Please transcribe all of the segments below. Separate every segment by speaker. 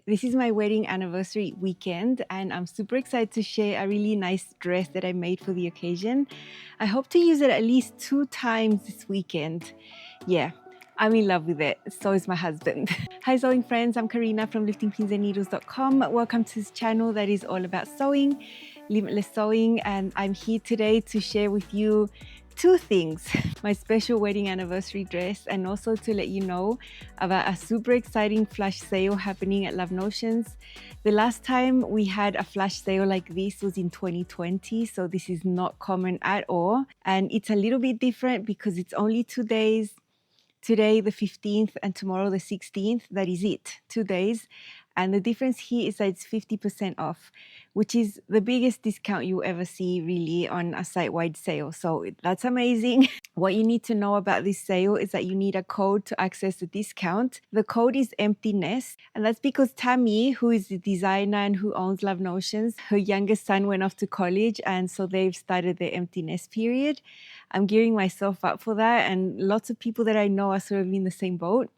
Speaker 1: This is my wedding anniversary weekend and I'm super excited to share a really nice dress that I made for the occasion. I hope to use it at least 2 times this weekend. Yeah, I'm in love with it. So is my husband. Hi sewing friends, I'm Karina from liftingpinsandneedles.com. Welcome to this channel that is all about sewing, limitless sewing, and I'm here today to share with you 2 things. My special wedding anniversary dress, and also to let you know about a super exciting flash sale happening at Love Notions. The last time we had a flash sale like this was in 2020, so this is not common at all. And it's a little bit different because it's only 2 days. Today the 15th and tomorrow the 16th. That is it, 2 days. And the difference here is that it's 50% off, which is the biggest discount you ever see really on a site-wide sale. So that's amazing. What you need to know about this sale is that you need a code to access the discount. The code is empty nest, and that's because Tammy, who is the designer and who owns Love Notions, her youngest son went off to college, and so they've started their empty nest period. I'm gearing myself up for that, and lots of people that I know are sort of in the same boat.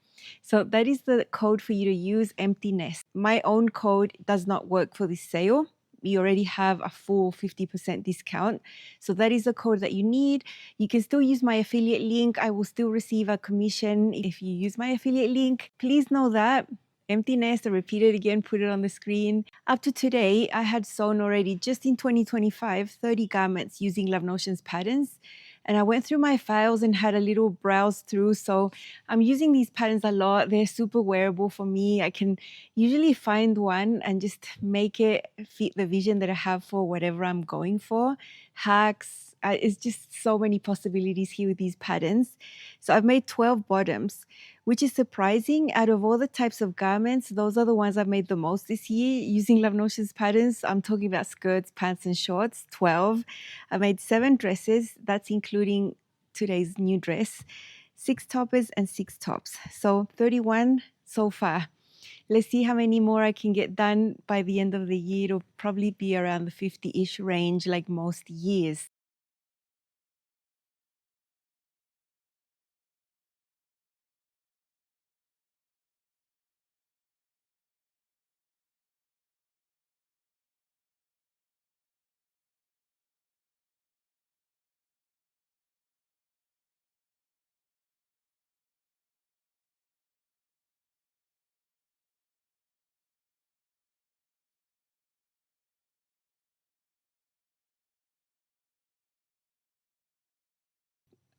Speaker 1: So that is the code for you to use, empty nest. My own code does not work for this sale. You already have a full 50% discount. So that is the code that you need. You can still use my affiliate link. I will still receive a commission if you use my affiliate link. Please know that. Empty nest, I repeat it again, put it on the screen. Up to today, I had sewn already, just in 2025, 30 garments using Love Notions patterns. And I went through my files and had a little browse through. So I'm using these patterns a lot. They're super wearable for me. I can usually find one and just make it fit the vision that I have for whatever I'm going for. Hacks, it's just so many possibilities here with these patterns. So I've made 12 bottoms, which is surprising. Out of all the types of garments, those are the ones I've made the most this year using Love Notions patterns. I'm talking about skirts, pants, and shorts, 12. I made 7 dresses. That's including today's new dress, 6 toppers and 6 tops. So 31 so far. Let's see how many more I can get done by the end of the year. It'll probably be around the 50-ish range like most years.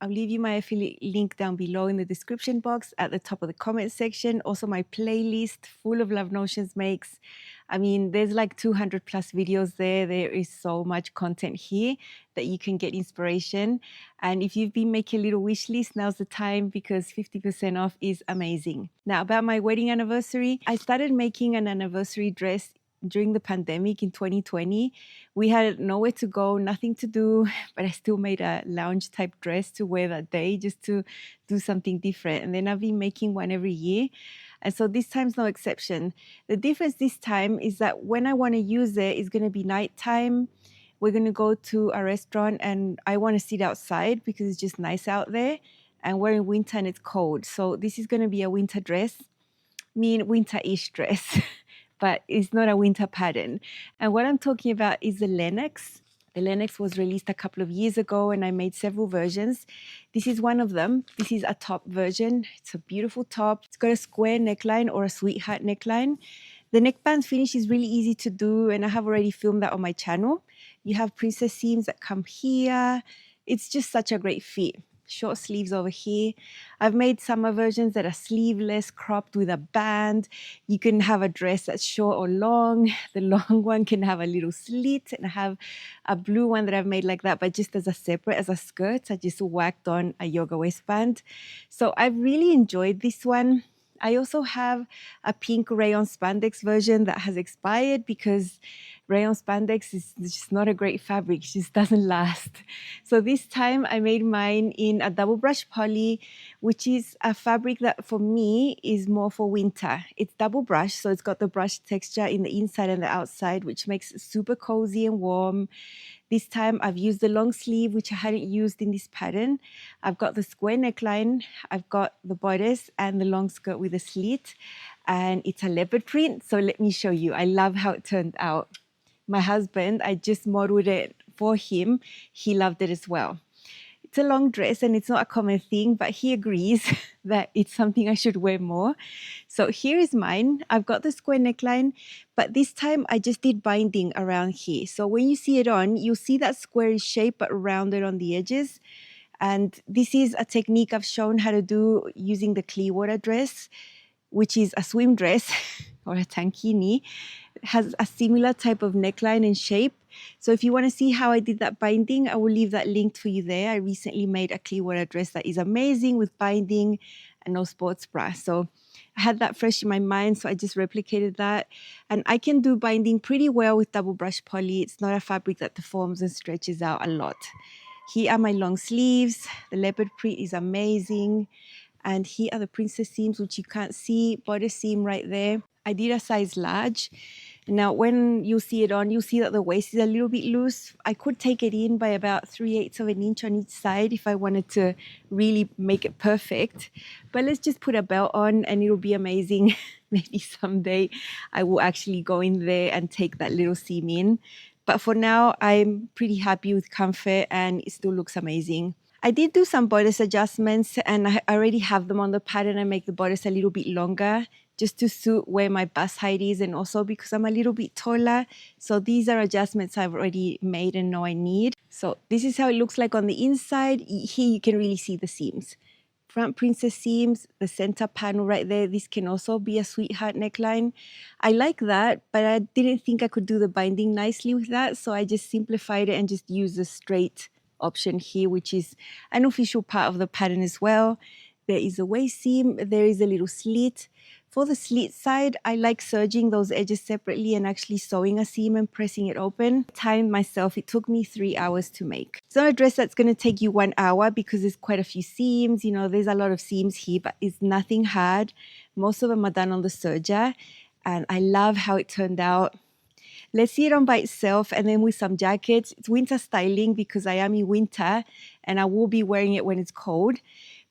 Speaker 1: I'll leave you my affiliate link down below in the description box at the top of the comment section. Also my playlist full of Love Notions makes. I mean, there's like 200 plus videos there. There is so much content here that you can get inspiration. And if you've been making a little wish list, now's the time because 50% off is amazing. Now about my wedding anniversary, I started making an anniversary dress during the pandemic in 2020. We had nowhere to go, nothing to do, but I still made a lounge type dress to wear that day just to do something different. And then I've been making one every year. And so this time's no exception. The difference this time is that when I want to use it, it's going to be nighttime. We're going to go to a restaurant and I want to sit outside because it's just nice out there. And we're in winter and it's cold. So this is going to be a winter dress, winter-ish dress. But it's not a winter pattern. And what I'm talking about is the Lenox. The Lenox was released a couple of years ago and I made several versions. This is one of them. This is a top version. It's a beautiful top. It's got a square neckline or a sweetheart neckline. The neckband finish is really easy to do and I have already filmed that on my channel. You have princess seams that come here. It's just such a great fit. Short sleeves over here. I've made summer versions that are sleeveless, cropped with a band. You can have a dress that's short or long. The long one can have a little slit, and I have a blue one that I've made like that, but just as a separate, as a skirt. I just whacked on a yoga waistband. So I've really enjoyed this one. I also have a pink rayon spandex version that has expired because rayon spandex is just not a great fabric. It just doesn't last. So this time I made mine in a double brush poly, which is a fabric that for me is more for winter. It's double brush, so it's got the brush texture in the inside and the outside, which makes it super cozy and warm. This time I've used the long sleeve, which I hadn't used in this pattern. I've got the square neckline, I've got the bodice and the long skirt with a slit. and it's a leopard print. So let me show you. I love how it turned out. My husband, I just modeled it for him. He loved it as well. It's a long dress and it's not a common thing, but he agrees that it's something I should wear more. So here is mine. I've got the square neckline, but this time I just did binding around here. So when you see it on, you'll see that squarish shape but rounded on the edges. And this is a technique I've shown how to do using the Clearwater dress, which is a swim dress or a tankini. It has a similar type of neckline and shape. So if you want to see how I did that binding, I will leave that linked for you there. I recently made a Clearwater dress that is amazing with binding and no sports bra. So I had that fresh in my mind, so I just replicated that. And I can do binding pretty well with double brush poly. It's not a fabric that deforms and stretches out a lot. Here are my long sleeves. The leopard print is amazing. And here are the princess seams, which you can't see. Bodice seam right there. I did a size large. Now, when you see it on, you'll see that the waist is a little bit loose. I could take it in by about 3/8 of an inch on each side if I wanted to really make it perfect. But let's just put a belt on and it'll be amazing. Maybe someday I will actually go in there and take that little seam in. But for now, I'm pretty happy with comfort and it still looks amazing. I did do some bodice adjustments and I already have them on the pattern. I make the bodice a little bit longer just to suit where my bust height is and also because I'm a little bit taller. So these are adjustments I've already made and know I need. So this is how it looks like on the inside. Here you can really see the seams. Front princess seams, the center panel right there. This can also be a sweetheart neckline. I like that, but I didn't think I could do the binding nicely with that. So I just simplified it and just used the straight option here, which is an official part of the pattern as well. There is a waist seam, there is a little slit. For the slit side, I like serging those edges separately and actually sewing a seam and pressing it open. Timed myself, it took me 3 hours to make. It's not a dress that's going to take you 1 hour because there's quite a few seams. You know, there's a lot of seams here, but it's nothing hard. Most of them are done on the serger and I love how it turned out. Let's see it on by itself and then with some jackets. It's winter styling because I am in winter and I will be wearing it when it's cold.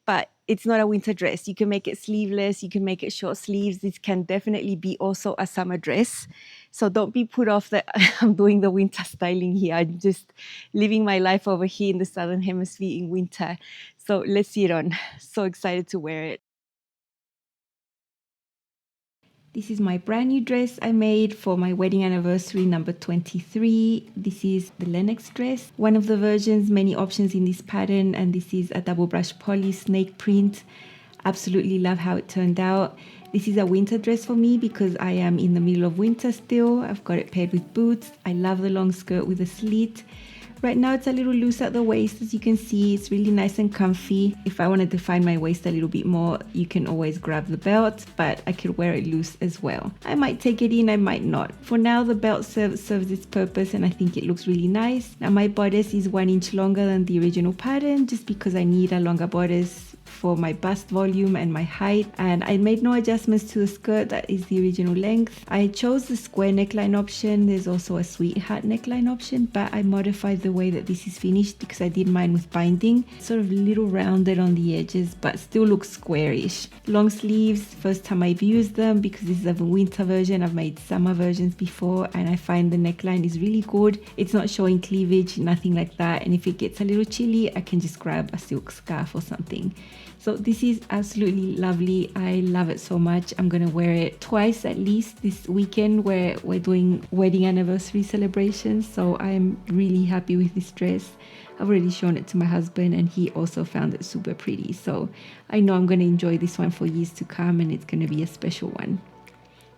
Speaker 1: But it's not a winter dress. You can make it sleeveless. You can make it short sleeves. This can definitely be also a summer dress. So don't be put off that I'm doing the winter styling here. I'm just living my life over here in the Southern Hemisphere in winter. So let's see it on. So excited to wear it. This is my brand new dress I made for my wedding anniversary number 23. This is the Lenox dress. One of the versions, many options in this pattern, and this is a double brush poly snake print. Absolutely love how it turned out. This is a winter dress for me because I am in the middle of winter still. I've got it paired with boots. I love the long skirt with a slit. Right now it's a little loose at the waist, as you can see. It's really nice and comfy. If I want to define my waist a little bit more, you can always grab the belt, but I could wear it loose as well. I might take it in, I might not. For now, the belt serves its purpose and I think it looks really nice. Now my bodice is 1 inch longer than the original pattern just because I need a longer bodice for my bust volume and my height, and I made no adjustments to the skirt. That is the original length. I chose the square neckline option. There's also a sweetheart neckline option, but I modified the way that this is finished because I did mine with binding, sort of a little rounded on the edges but still looks squarish. Long sleeves, first time I've used them because this is a winter version. I've made summer versions before and I find the neckline is really good. It's not showing cleavage, nothing like that, and if it gets a little chilly I can just grab a silk scarf or something. So this is absolutely lovely. I love it so much. I'm gonna wear it twice at least this weekend where we're doing wedding anniversary celebrations. So I'm really happy with this dress. I've already shown it to my husband and he also found it super pretty. So I know I'm gonna enjoy this one for years to come and it's gonna be a special one.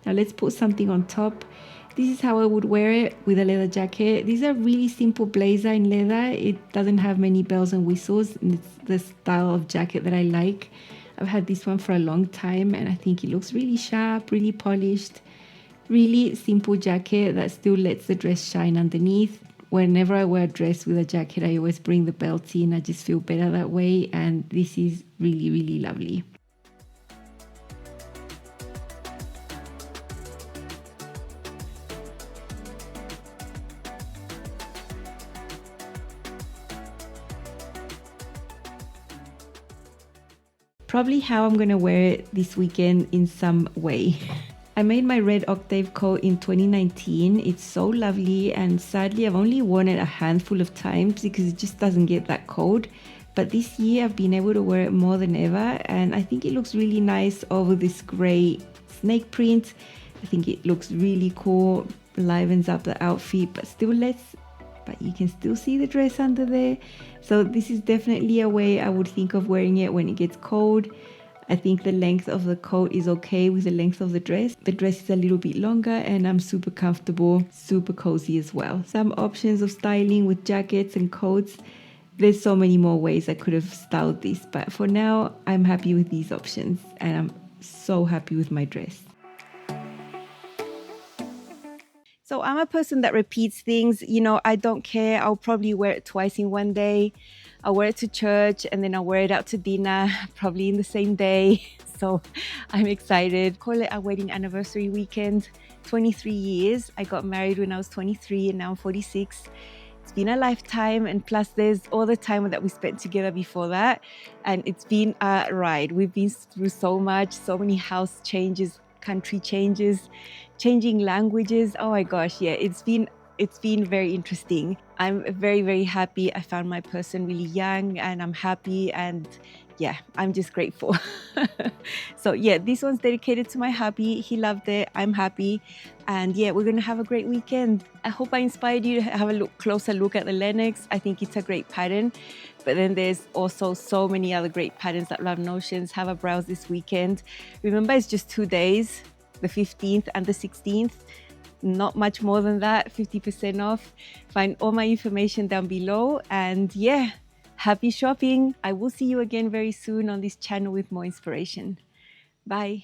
Speaker 1: Now let's put something on top. This is how I would wear it with a leather jacket. These are really simple blazer in leather. It doesn't have many bells and whistles. And it's the style of jacket that I like. I've had this one for a long time and I think it looks really sharp, really polished. Really simple jacket that still lets the dress shine underneath. Whenever I wear a dress with a jacket, I always bring the belt in. I just feel better that way. And this is really, really lovely. probably how I'm gonna wear it this weekend in some way. I made my red octave coat in 2019. It's so lovely, and sadly I've only worn it a handful of times because it just doesn't get that cold. But this year I've been able to wear it more than ever, and I think it looks really nice over this grey snake print. I think it looks really cool, livens up the outfit, but you can still see the dress under there. So this is definitely a way I would think of wearing it when it gets cold. I think the length of the coat is okay with the length of the dress. The dress is a little bit longer and I'm super comfortable, super cozy as well. Some options of styling with jackets and coats. There's so many more ways I could have styled this, but for now I'm happy with these options and I'm so happy with my dress. So I'm a person that repeats things. You know, I don't care. I'll probably wear it twice in one day. I'll wear it to church and then I'll wear it out to dinner, probably in the same day. So I'm excited. Call it a wedding anniversary weekend. 23 years. I got married when I was 23 and now I'm 46. It's been a lifetime, and plus there's all the time that we spent together before that. And it's been a ride. We've been through so much, so many house changes, country changes, changing languages. Oh my gosh, yeah, it's been very interesting. I'm very, very happy. I found my person really young and I'm happy, and yeah, I'm just grateful. So yeah, this one's dedicated to my hubby. He loved it. I'm happy. And yeah, we're going to have a great weekend. I hope I inspired you to have a closer look at the Lenox. I think it's a great pattern. But then there's also so many other great patterns at Love Notions. Have a browse this weekend. Remember, it's just 2 days, the 15th and the 16th. Not much more than that, 50% off. Find all my information down below. And yeah, happy shopping. I will see you again very soon on this channel with more inspiration. Bye.